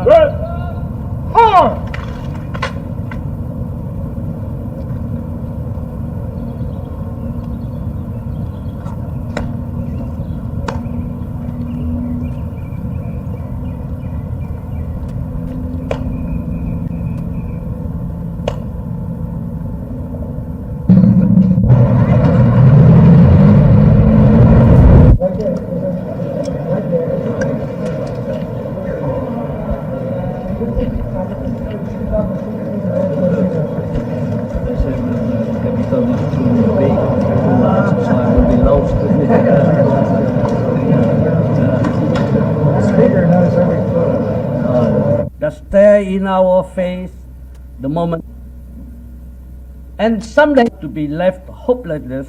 Red. Hard. Just stare in our face the moment, and someday to be left hopeless.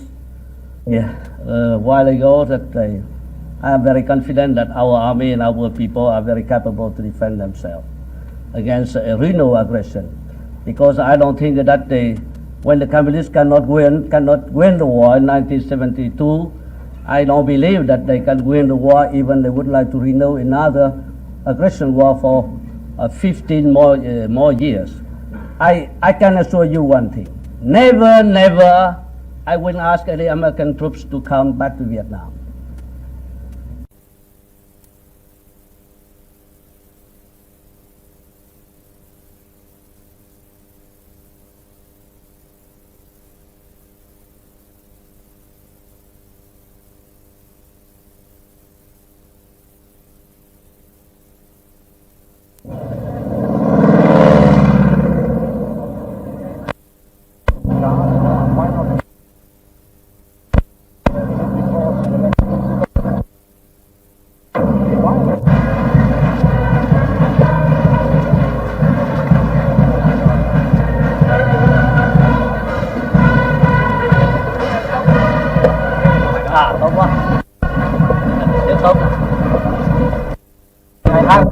Yeah, a while ago that I am very confident that our army and our people are very capable to defend themselves against a renewed aggression, because I don't think that when the communists cannot win the war in 1972, I don't believe that they can win the war even they would like to renew another aggression war for 15 more years. I can assure you one thing: never I will ask any American troops to come back to Vietnam. Tốt quá. Điều tốt. Hai tháng.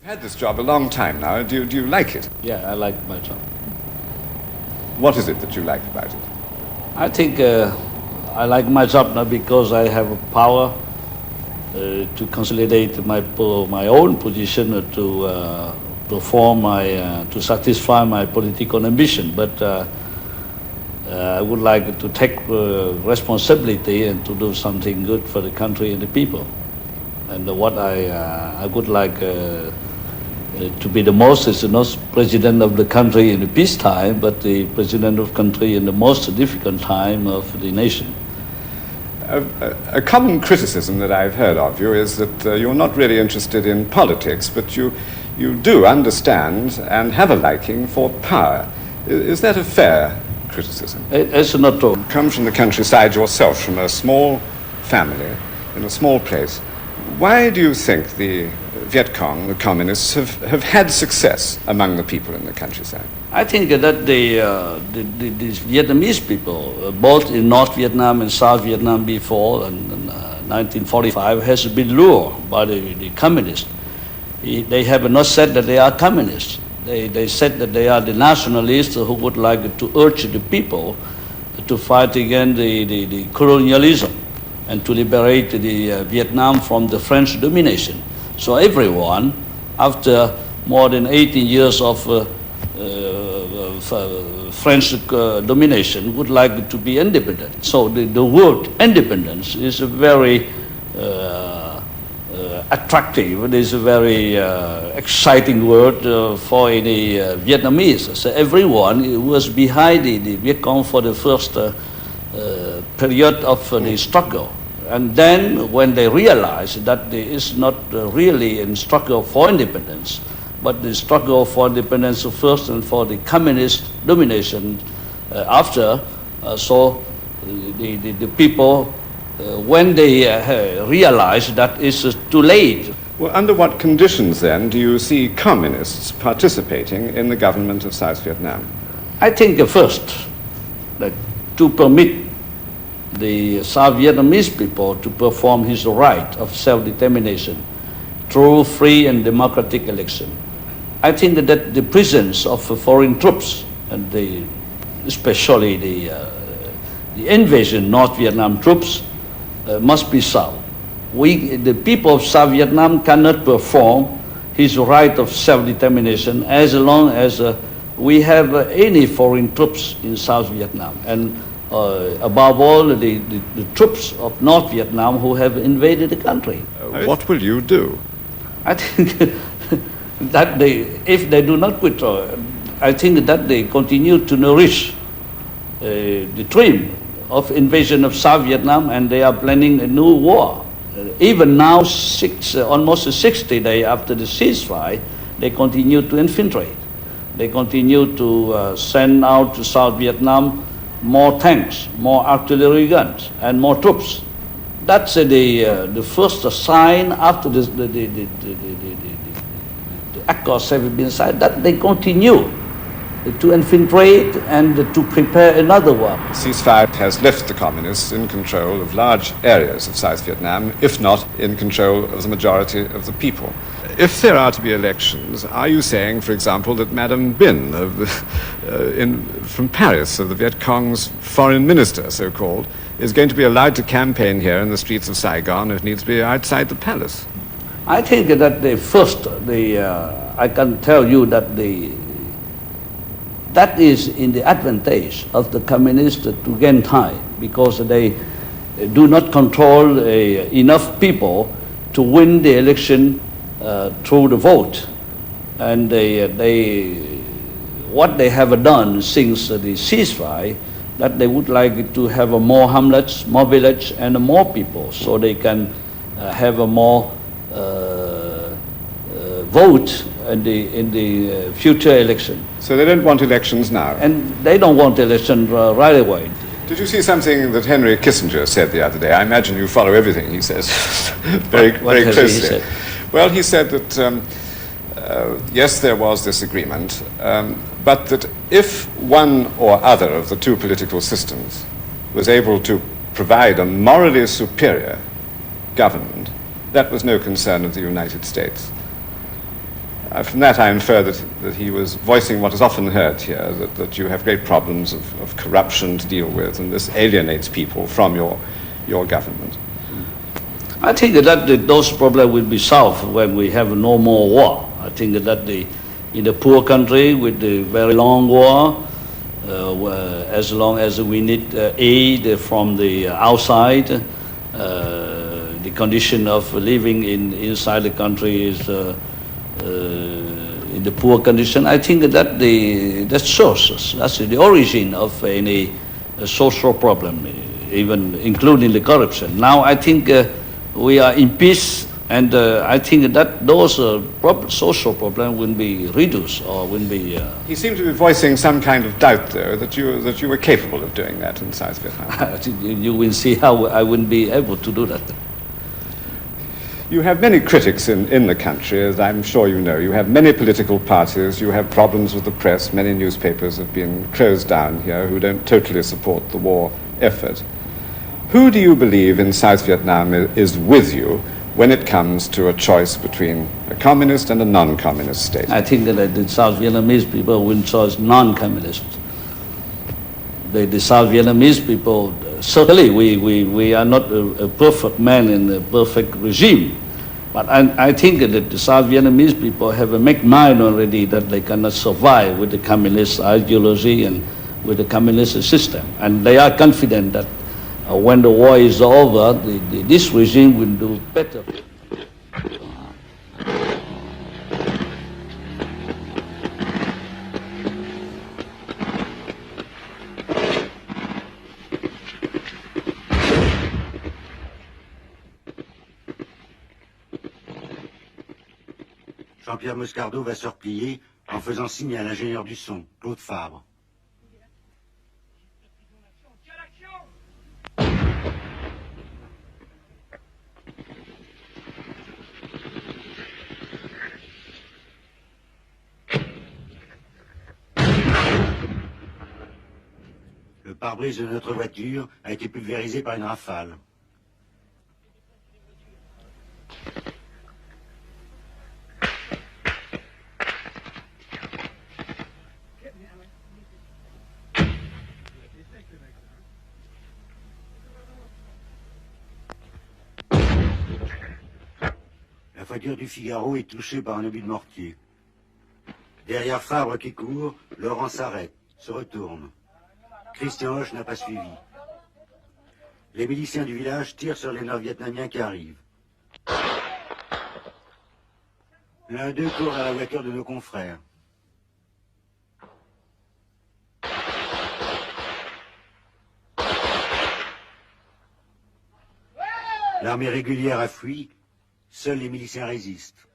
Had this job a long time now. Do you like it? Yeah, I like my job. What is it that you like about it? I think I like my job now because I have a power to consolidate my own position to perform to satisfy my political ambition. But I would like to take responsibility and to do something good for the country and the people. And what I would like to be the most is not president of the country in the peacetime, but the president of the country in the most difficult time of the nation. A common criticism that I've heard of you is that you're not really interested in politics, but you do understand and have a liking for power. Is that a fair criticism? It's not true. You come from the countryside yourself, from a small family in a small place. Why do you think the Viet Cong, the communists, have had success among the people in the countryside? I think that the Vietnamese people, both in North Vietnam and South Vietnam before and 1945, has been lured by the communists. They have not said that they are communists. They said that they are the nationalists who would like to urge the people to fight against the colonialism and to liberate the Vietnam from the French domination. So everyone, after more than 18 years of French domination, would like to be independent. So the word independence is a very attractive. It is a very exciting word for any Vietnamese. So everyone was behind the Viet Cong for the first period of the struggle. And then when they realized that there is not really a struggle for independence, but the struggle for independence first and for the communist domination after, So the people, when they realize that it's too late. Well, under what conditions then do you see communists participating in the government of South Vietnam? I think first, that to permit the South Vietnamese people to perform his right of self-determination through free and democratic election. I think that the presence of foreign troops, and especially the invasion North Vietnam troops, must be solved. The people of South Vietnam cannot perform his right of self-determination as long as we have any foreign troops in South Vietnam, and above all the troops of North Vietnam who have invaded the country. What will you do? I think that if they do not withdraw, I think that they continue to nourish the dream of invasion of South Vietnam, and they are planning a new war. Even now, almost 60 days after the ceasefire, they continue to infiltrate. They continue to send out to South Vietnam more tanks, more artillery guns, and more troops. That's the first sign after the accords have been signed, that they continue to infiltrate and to prepare another one. Ceasefire has left the communists in control of large areas of South Vietnam, if not in control of the majority of the people. If there are to be elections, are you saying, for example, that Madame Binh from Paris, of the Viet Cong's foreign minister, so-called, is going to be allowed to campaign here in the streets of Saigon if it needs to be outside the palace? I think that I can tell you that that is in the advantage of the communists to gain time, because they do not control enough people to win the election through the vote. And what they have done since the ceasefire, that they would like to have more hamlets, more village, and more people, so they can have a more vote in the future election. So they don't want elections now? And they don't want election right away. Did you see something that Henry Kissinger said the other day? I imagine you follow everything he says very closely. He said? Well, he said that, yes, there was this agreement, but that if one or other of the two political systems was able to provide a morally superior government, that was no concern of the United States. From that I infer that he was voicing what is often heard here, that you have great problems of corruption to deal with, and this alienates people from your government. I think that those problems will be solved when we have no more war. I think that in the poor country with the very long war, as long as we need aid from the outside, the condition of living inside the country is in the poor condition. I think that sources, that's the origin of any social problem, even including the corruption. Now I think we are in peace, and I think that those social problems will be reduced or will be... He seemed to be voicing some kind of doubt, though, that you were capable of doing that in South Vietnam. You will see how I wouldn't be able to do that. You have many critics in the country, as I'm sure you know. You have many political parties, you have problems with the press, many newspapers have been closed down here who don't totally support the war effort. Who do you believe in South Vietnam is with you when it comes to a choice between a communist and a non-communist state? I think that the South Vietnamese people will choose non-communist. The South Vietnamese people, certainly we are not a perfect man in a perfect regime, but I think that the South Vietnamese people have a make mind already that they cannot survive with the communist ideology and with the communist system, and they are confident that when the war is over, this regime will do better. Jean-Pierre Moscardo va se replier en faisant signe à l'ingénieur du son, Claude Fabre. pare-brise de notre voiture a été pulvérisé par une rafale. La voiture du Figaro est touchée par un obus de mortier. Derrière Fabre qui court, Laurent s'arrête, se retourne. Christian Hoche n'a pas suivi. Les miliciens du village tirent sur les Nord-Vietnamiens qui arrivent. L'un d'eux court à la voiture de nos confrères. L'armée régulière a fui, seuls les miliciens résistent.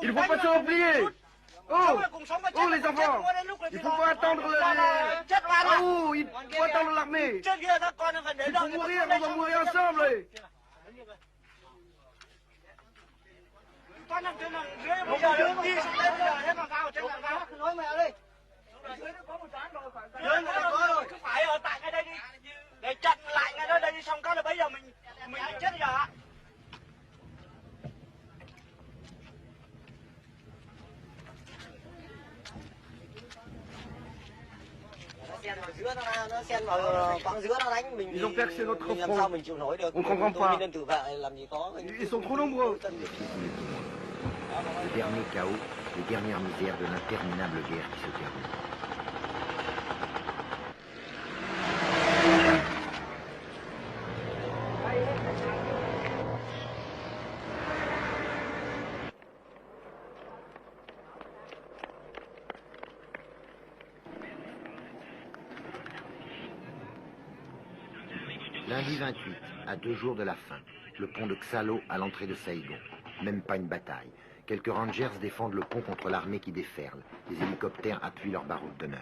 Il ne faut pas se replier. Oh, oh les enfants, il ne faut pas attendre oh, il faut attendre l'armée. Il faut mourir, on va mourir ensemble. Ils ont percé notre front. On ne comprend pas. Ils sont trop nombreux. Le dernier chaos, les dernières misères de l'interminable guerre qui se termine. Lundi 28, à 2 jours de la fin, le pont de Xalo à l'entrée de Saïgon. Même pas une bataille. Quelques rangers défendent le pont contre l'armée qui déferle. Les hélicoptères appuient leur baroud d'honneur.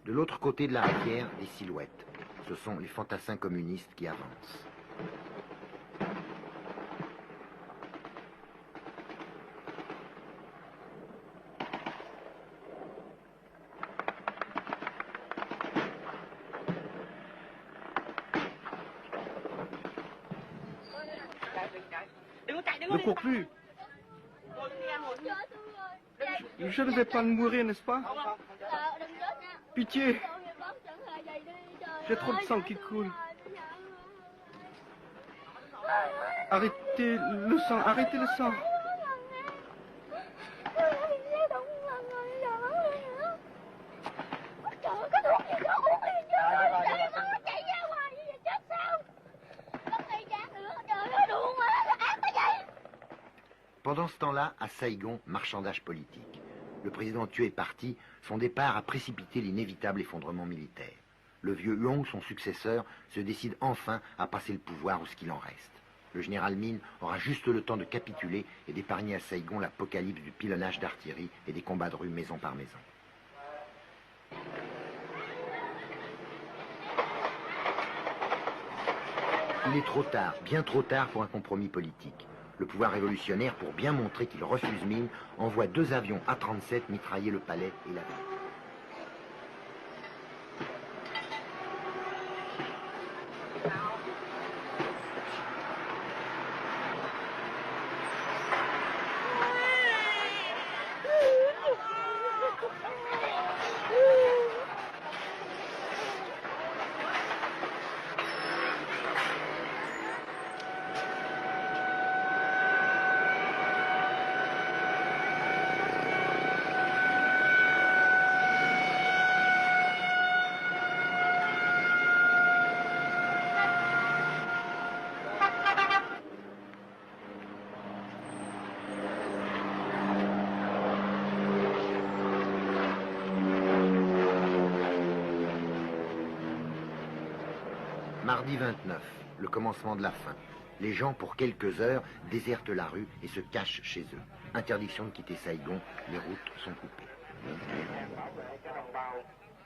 De l'autre côté de la rivière, des silhouettes. Ce sont les fantassins communistes qui avancent. Ne cours plus. Je ne vais pas mourir, n'est-ce pas? Pitié. J'ai trop de sang qui coule. Arrêtez le sang, arrêtez le sang. Pendant ce temps-là, à Saïgon, marchandage politique. Le président tué est parti, son départ a précipité l'inévitable effondrement militaire. Le vieux Huong, son successeur, se décide enfin à passer le pouvoir ou ce qu'il en reste. Le général Minh aura juste le temps de capituler et d'épargner à Saigon l'apocalypse du pilonnage d'artillerie et des combats de rue maison par maison. Il est trop tard, bien trop tard pour un compromis politique. Le pouvoir révolutionnaire, pour bien montrer qu'il refuse Minh, envoie 2 avions A-37 mitrailler le palais et la ville. Mardi 29, le commencement de la fin. Les gens, pour quelques heures, désertent la rue et se cachent chez eux. Interdiction de quitter Saigon, les routes sont coupées.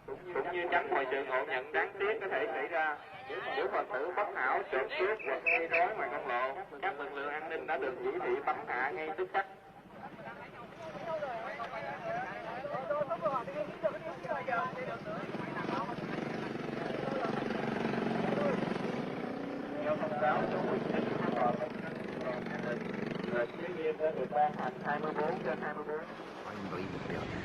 Cũng như tránh mọi sự ngộ nhận đáng tiếc có thể xảy ra. Nếu Phật tử bất hảo trộm cướp hoặc gây rối ngoài công lộ, các lực lượng an ninh đã được chỉ thị bắn hạ ngay tức khắc. Une bride perdue.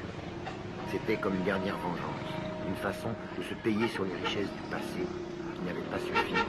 C'était comme une dernière vengeance, une façon de se payer sur les richesses du passé qui n'avaient pas suffi à